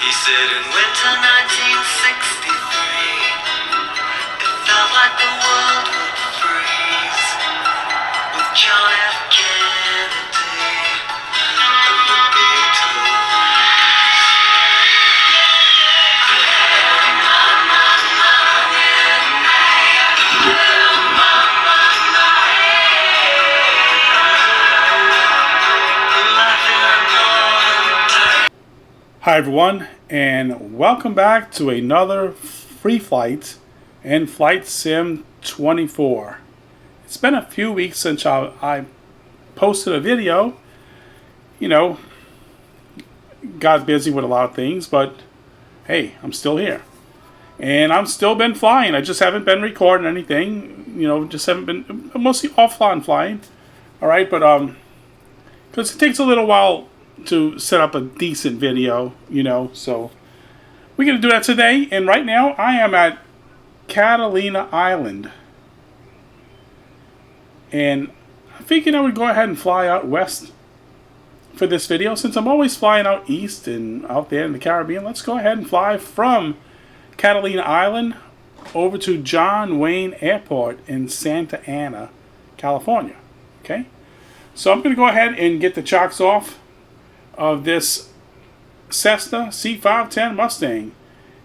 He said in winter 1963, it felt like the world would freeze with John F. Kennedy and the Beatles. Hi everyone, and welcome back to another free flight in Flight Sim 24. It's been a few weeks since I posted a video. You know, got busy with a lot of things, but hey, I'm still here. And I'm still been flying. I just haven't been recording anything. You know, just haven't been, mostly offline flying. Alright, but because it takes a little while to set up a decent video, you know, so we're going to do that today. And right now I am at Catalina Island, and I figured I would go ahead and fly out west for this video. Since I'm always flying out east and out there in the Caribbean, let's go ahead and fly from Catalina Island over to John Wayne Airport in Santa Ana, California. Okay, so I'm going to go ahead and get the chocks off of this Cessna C510 Mustang,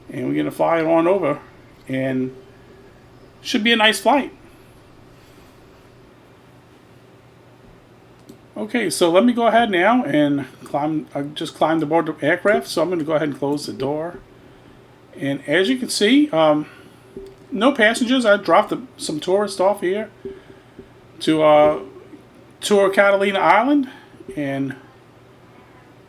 and we're going to fly it on over, and should be a nice flight. Okay, so let me go ahead now and climb. I just climbed aboard the aircraft, so I'm going to go ahead and close the door. And as you can see, no passengers. I dropped some tourists off here to tour Catalina Island, and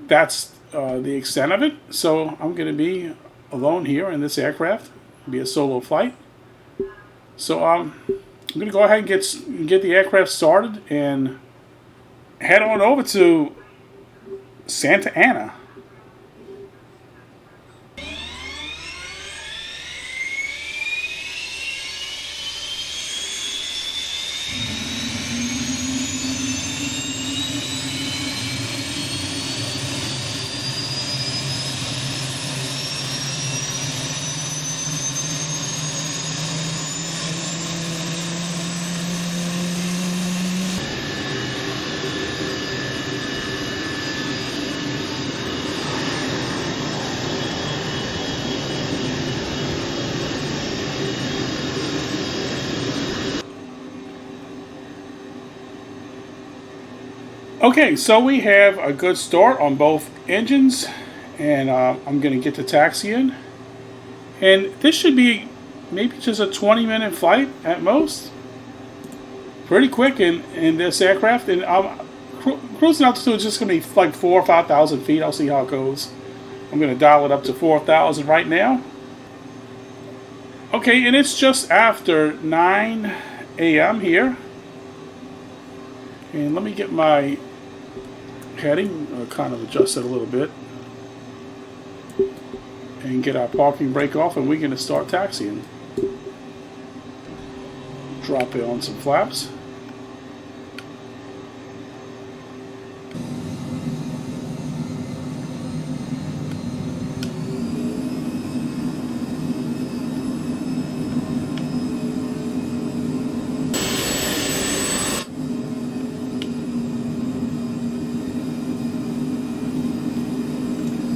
that's the extent of it. So I'm going to be alone here in this aircraft. It'll be a solo flight. So I'm going to go ahead and get the aircraft started and head on over to Santa Ana. Okay, so we have a good start on both engines, and I'm going to get the taxi in. And this should be maybe just a 20-minute flight at most. Pretty quick in this aircraft, and cruising altitude is just going to be like 4,000 or 5,000 feet. I'll see how it goes. I'm going to dial it up to 4,000 right now. Okay, and it's just after 9 a.m. here. And let me get my heading kind of adjusted a little bit and get our parking brake off, and we're going to start taxiing. Drop it on some flaps.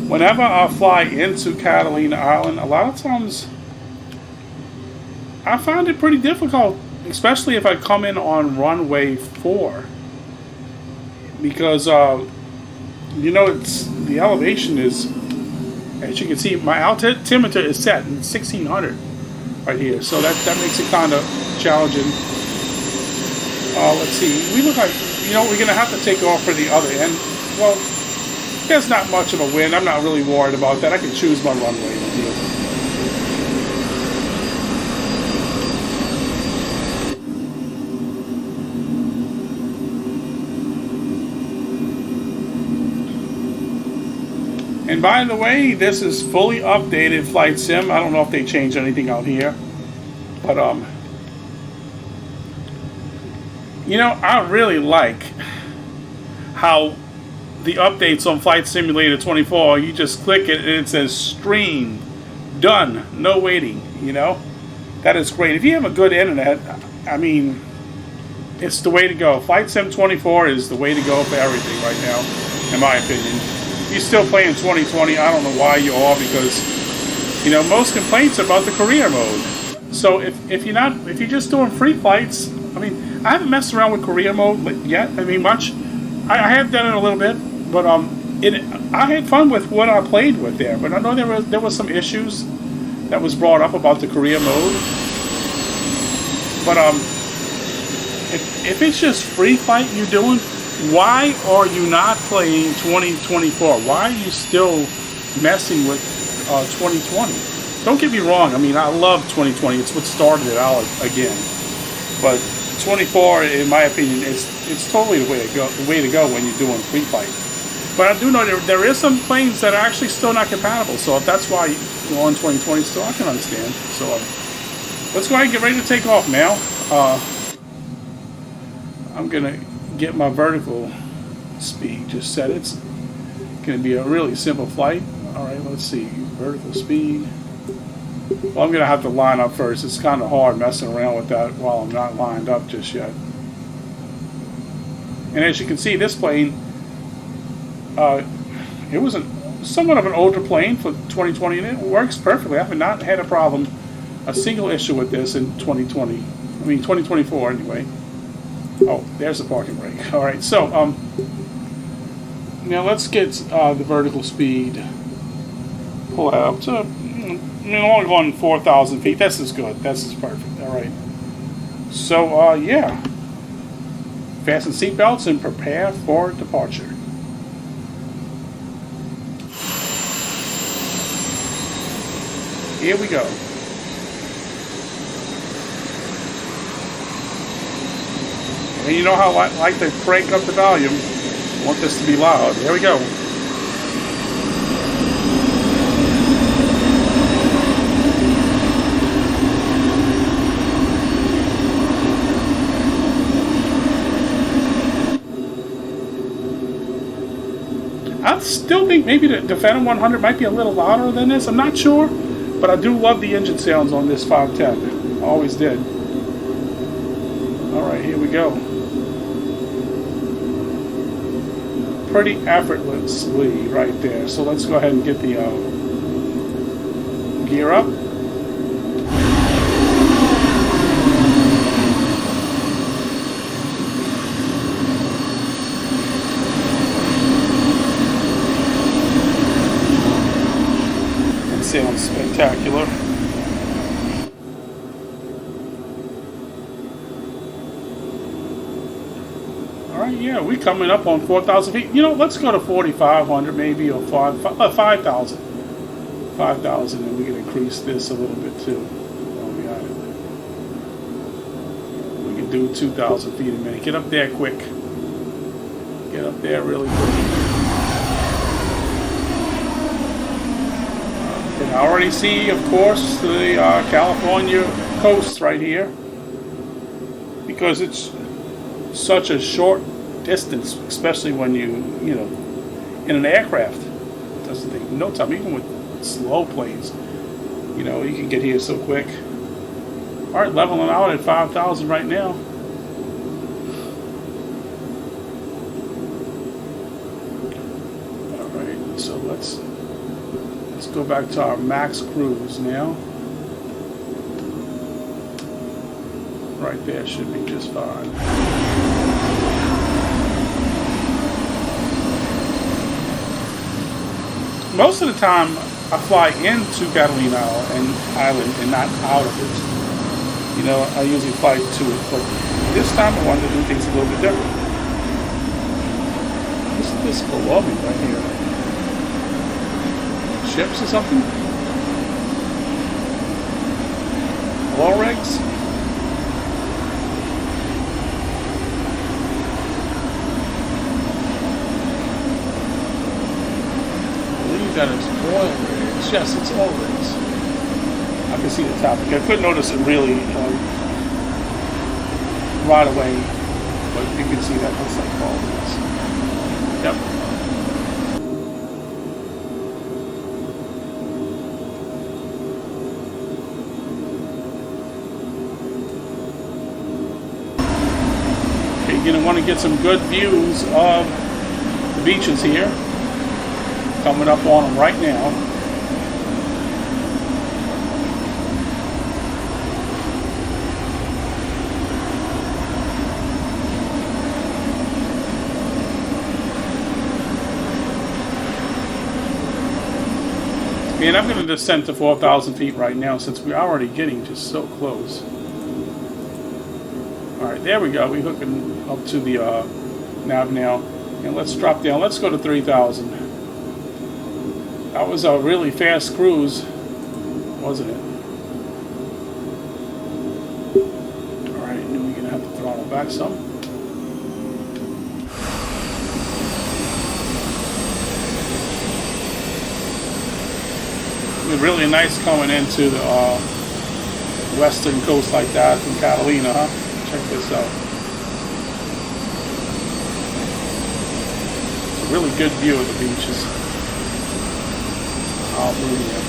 Whenever I fly into Catalina Island, a lot of times I find it pretty difficult, especially if I come in on runway 4, because you know, it's the elevation is, as you can see, my altimeter is set in 1600 right here, so that makes it kind of challenging. Let's see, we look like, you know, we're gonna have to take off for the other end. Well, there's not much of a wind. I'm not really worried about that. I can choose my runway here. And by the way, this is fully updated Flight Sim. I don't know if they changed anything out here, but you know, I really like how the updates on Flight Simulator 24, you just click it and it says stream, done, no waiting, you know? That is great. If you have a good internet, I mean, it's the way to go. Flight Sim 24 is the way to go for everything right now, in my opinion. If you're still playing 2020, I don't know why you are, because, you know, most complaints are about the career mode. So if you're just doing free flights, I mean, I haven't messed around with career mode yet. I mean, much. I have done it a little bit, but I had fun with what I played with there. But I know there was some issues that was brought up about the career mode. But if it's just free flight you're doing, why are you not playing 2024? Why are you still messing with 2020? Don't get me wrong. I mean, I love 2020. It's what started it out again. But 24, in my opinion, it's totally the way to go when you're doing free flight. But I do know there is some planes that are actually still not compatible. So if that's why you're on 2020 still, I can understand. So let's go ahead and get ready to take off now. I'm gonna get my vertical speed just set. It's gonna be a really simple flight. All right, let's see, vertical speed. Well, I'm gonna have to line up first. It's kind of hard messing around with that while I'm not lined up just yet. And as you can see, this plane, it was somewhat of an older plane for 2020, and it works perfectly. I have not had a single issue with this in 2020. I mean 2024 anyway. Oh, there's the parking brake. All right, so now let's get the vertical speed. Pull that up to. I'm only going 4,000 feet. This is good. This is perfect. All right. So yeah. Fasten seatbelts and prepare for departure. Here we go. And you know how I like to crank up the volume. I want this to be loud. Here we go. I still think maybe the Phantom 100 might be a little louder than this. I'm not sure. But I do love the engine sounds on this 510. I always did. Alright, here we go. Pretty effortlessly right there. So let's go ahead and get the gear up. Sounds spectacular. Alright, yeah, we're coming up on 4,000 feet. You know, let's go to 4,500 maybe, or 5,000. 5,000, and we can increase this a little bit too. We can do 2,000 feet a minute. Get up there quick. Get up there really quick. And I already see, of course, the California coast right here, because it's such a short distance, especially when you know, in an aircraft. It doesn't take no time, even with slow planes. You know, you can get here so quick. All right, leveling out at 5,000 right now. All right, so let's go back to our max cruise now. Right there should be just fine. Most of the time I fly into Catalina Island and not out of it. You know, I usually fly to it, but this time I wanted to do things a little bit different. What's this below me right here? Ships or something? Oil rigs? I believe that is oil rigs. Yes, it's oil rigs. I can see the topic. I couldn't notice it really right away, but you can see that looks like oil rigs. Yep. You're going to want to get some good views of the beaches here. Coming up on them right now. And I'm going to descend to 4,000 feet right now since we're already getting just so close. Alright, there we go. We're hooking up to the nav now. And let's drop down. Let's go to 3,000. That was a really fast cruise, wasn't it? Alright, and then we're going to have to throttle back some. It's really nice coming into the western coast like that from Catalina, huh? Check this out. It's a really good view of the beaches. I'll believe it.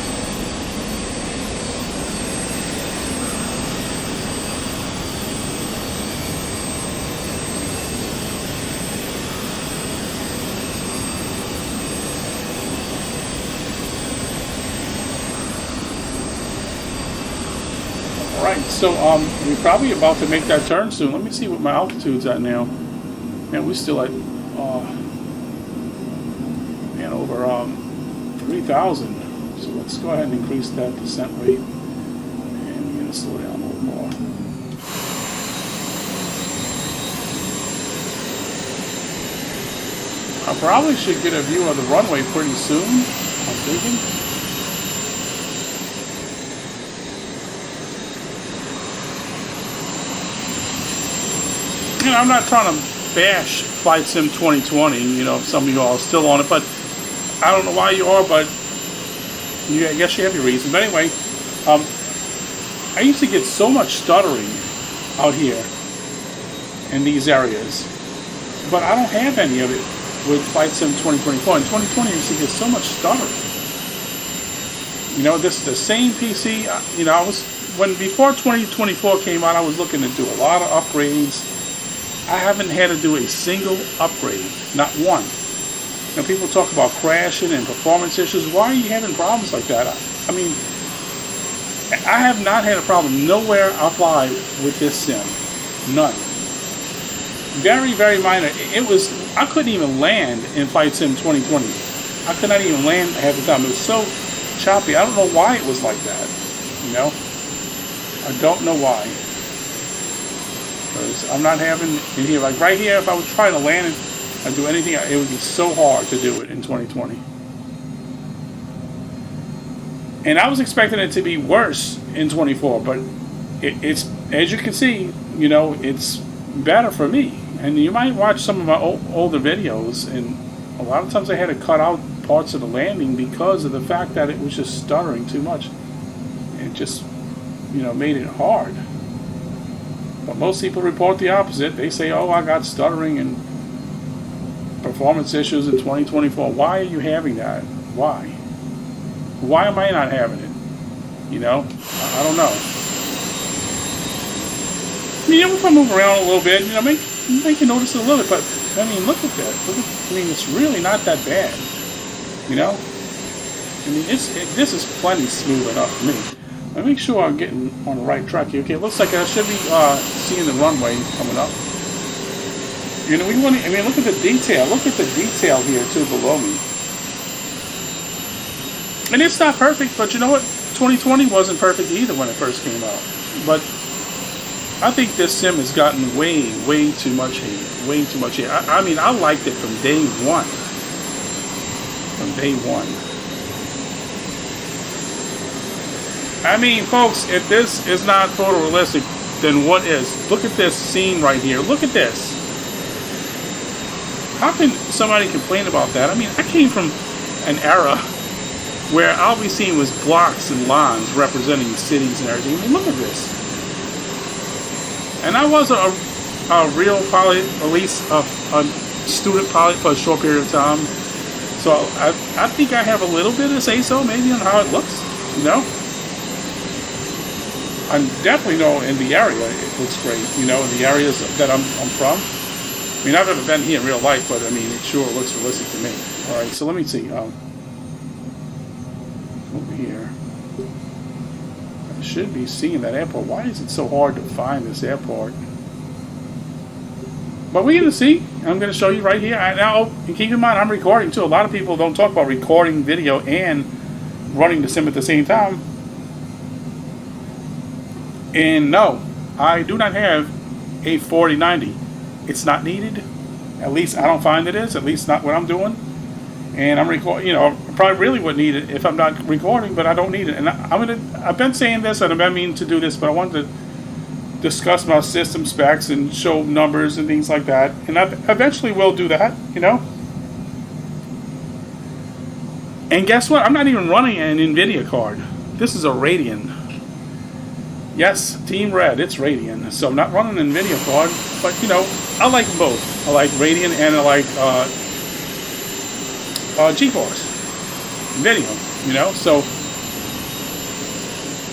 Alright, so we're probably about to make that turn soon. Let me see what my altitude's at now. Man, we're still at over 3,000. So let's go ahead and increase that descent rate. And we're going to slow down a little more. I probably should get a view of the runway pretty soon, I'm thinking. You know, I'm not trying to bash Flight Sim 2020, you know, some of you all are still on it, but I don't know why you are, but I guess you have your reason. But anyway, I used to get so much stuttering out here in these areas, but I don't have any of it with Flight Sim 2024. In 2020, I used to get so much stuttering. You know, this is the same PC. You know, before 2024 came out, I was looking to do a lot of upgrades. I haven't had to do a single upgrade, not one. You know, people talk about crashing and performance issues. Why are you having problems like that? I mean, I have not had a problem nowhere I fly with this sim. None. Very, very minor. I couldn't even land in Flight Sim 2020. I could not even land half the time. It was so choppy. I don't know why it was like that. You know? I don't know why. Because I'm not having in here. Like right here, if I was trying to land and do anything, it would be so hard to do it in 2020. And I was expecting it to be worse in 24, but it's, as you can see, you know, it's better for me. And you might watch some of my older videos, and a lot of times I had to cut out parts of the landing because of the fact that it was just stuttering too much. It just, you know, made it hard. But most people report the opposite. They say, oh, I got stuttering and performance issues in 2024. Why are you having that? Why? Why am I not having it? You know? I don't know. I mean, if I move around a little bit, you know, make you notice it a little bit. But, I mean, look at that. I mean, it's really not that bad. You know? I mean, this is plenty smooth enough for me. Let me make sure I'm getting on the right track here. Okay, it looks like I should be seeing the runway coming up. You know, I mean, look at the detail. Look at the detail here, too, below me. And it's not perfect, but you know what? 2020 wasn't perfect either when it first came out. But I think this sim has gotten way, way too much hate. Way too much hate. I mean, I liked it from day one. From day one. I mean, folks, if this is not photorealistic, then what is? Look at this scene right here. Look at this. How can somebody complain about that? I mean, I came from an era where all we seen was blocks and lines representing cities and everything. I mean, look at this. And I was a real pilot, at least a student pilot for a short period of time. So I think I have a little bit to say so, maybe, on how it looks, you know? I definitely know in the area it looks great, you know, in the areas that I'm from. mean, I've never been here in real life, but I mean, it sure looks realistic to me. All right, so let me see. Over here, I should be seeing that airport. Why is it so hard to find this airport? But we're going to see. I'm going to show you right here. Now, and keep in mind, I'm recording too. A lot of people don't talk about recording video and running the sim at the same time. And no, I do not have a 4090. It's not needed. At least I don't find it is. At least not what I'm doing. And I'm recording. You know, I probably really would need it if I'm not recording, but I don't need it. And I've been saying this, and I've been meaning to do this, but I wanted to discuss my system specs and show numbers and things like that. And I eventually will do that. You know. And guess what? I'm not even running an NVIDIA card. This is a Radeon. Yes, Team Red, it's Radeon. So I'm not running an NVIDIA card, but you know, I like both. I like Radeon and I like GeForce, NVIDIA, you know. So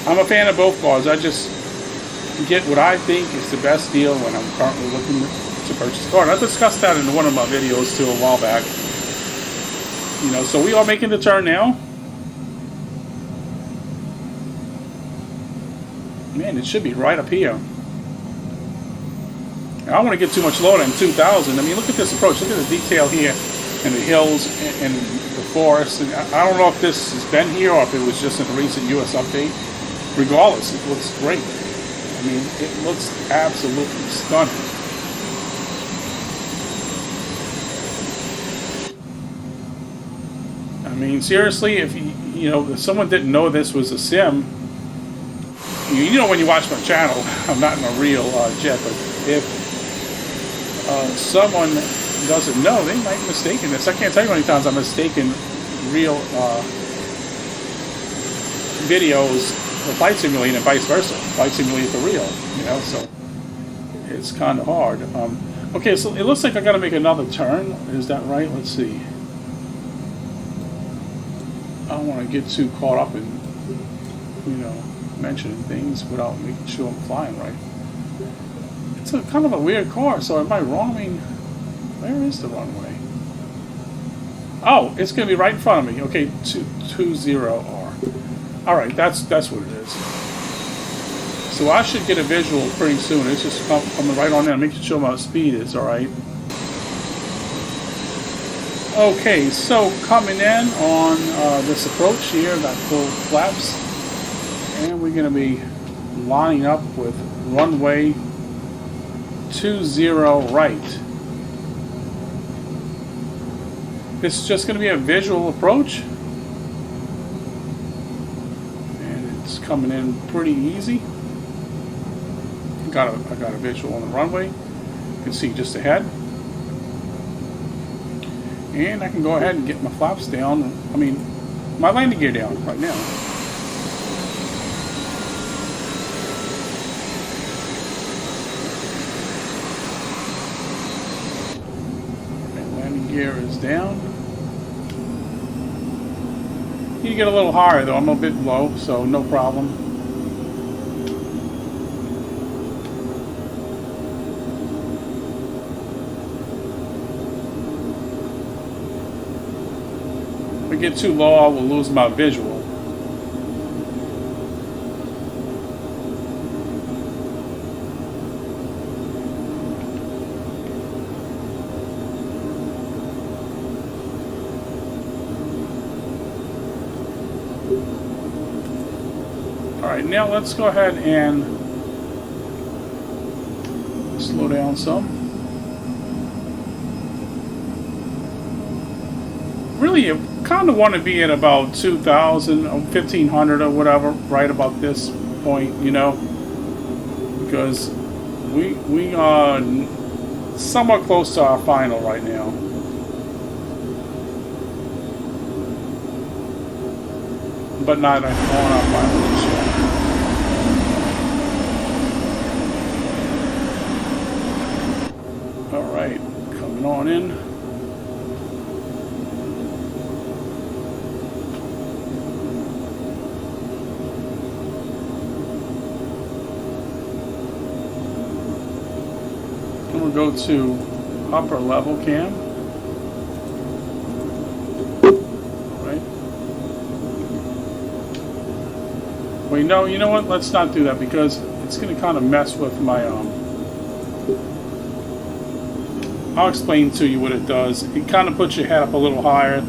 I'm a fan of both cards. I just get what I think is the best deal when I'm currently looking to purchase a card. I discussed that in one of my videos too a while back. You know, so we are making the turn now. Man, it should be right up here. I don't want to get too much lower than 2,000. I mean, look at this approach. Look at the detail here, and the hills, and the forest. And I don't know if this has been here or if it was just in a recent U.S. update. Regardless, it looks great. I mean, it looks absolutely stunning. I mean, seriously, if you know, if someone didn't know this was a sim. You know, when you watch my channel, I'm not in a real jet, but if someone doesn't know, they might be mistaken this. I can't tell you how many times I'm mistaken real videos for Flight Simulator and vice versa. Flight Simulator for real, you know, so it's kind of hard. Okay, so it looks like I got to make another turn. Is that right? Let's see. I don't want to get too caught up in, you know, mentioning things without making sure I'm flying right. It's a kind of a weird car, so am I wrong? I mean, where is the runway? Oh, it's going to be right in front of me. Okay, 20R. All right, that's what it is. So I should get a visual pretty soon. It's just coming right on there, making sure my speed is all right. Okay, so coming in on this approach here, got full flaps. And we're going to be lining up with runway 20 right. This is just going to be a visual approach. And it's coming in pretty easy. I got a visual on the runway. You can see just ahead. And I can go ahead and get my flaps down. I mean, my landing gear down right now. Gear is down. You get a little higher though. I'm a bit low, so no problem. If I get too low, I will lose my visual. Alright, now let's go ahead and slow down some. Really, you kind of want to be at about 2,000 or 1,500 or whatever, right about this point, you know, because we are somewhat close to our final right now. But not on our final just yet. Alright, coming on in. I'm going to go to upper level cam. Right. Wait, no, you know what? Let's not do that because it's going to kind of mess with my I'll explain to you what it does. It kind of puts your head up a little higher,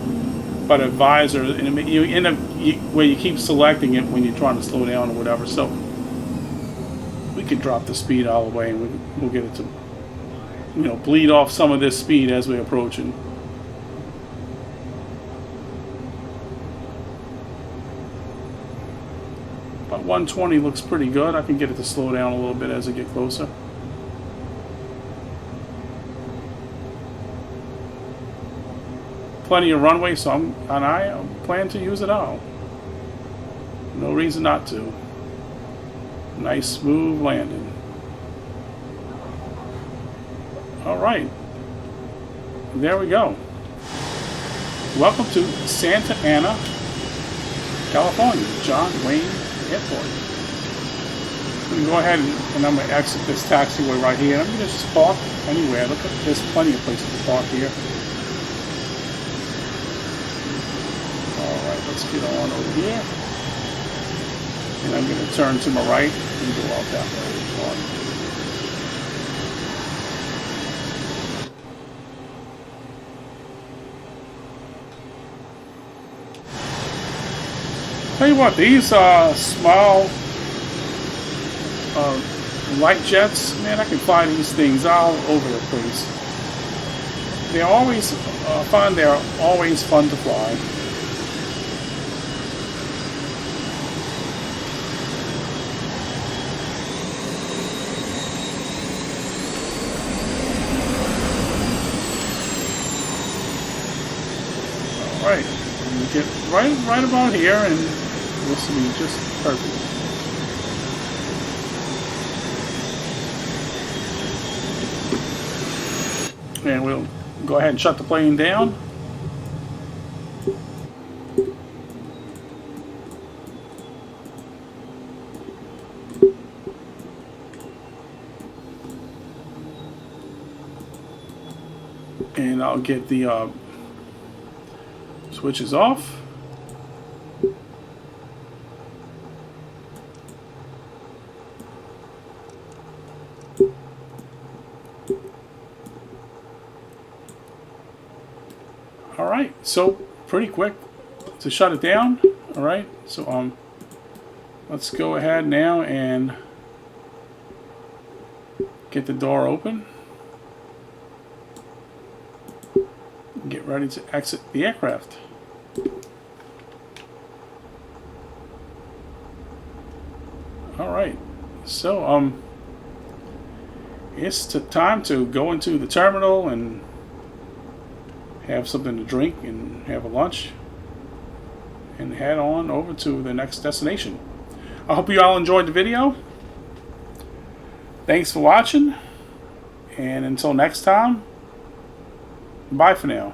but a visor, and you end up where you keep selecting it when you're trying to slow down or whatever. So we could drop the speed all the way, and we'll get it to, you know, bleed off some of this speed as we're approaching. But 120 looks pretty good. I can get it to slow down a little bit as I get closer. Plenty of runway, so I plan to use it all. No reason not to. Nice smooth landing. All right, there we go. Welcome to Santa Ana, California, John Wayne Airport. I'm going to go ahead and I'm going to exit this taxiway right here. I'm going to just park anywhere. Look, there's plenty of places to park here. Alright, let's get on over here. And I'm going to turn to my right and go out that way. Tell you what, these small light jets, man, I can fly these things all over the place. They're always fun. They're always fun to fly. All right, we get right about here, and this will be just perfect. And we'll go ahead and shut the plane down. And I'll get the switches off. Alright, so pretty quick to shut it down. Alright, so let's go ahead now and get the door open. Get ready to exit the aircraft. Alright, so it's time to go into the terminal and have something to drink and have a lunch and head on over to the next destination. I hope you all enjoyed the video. Thanks for watching, and until next time, bye for now.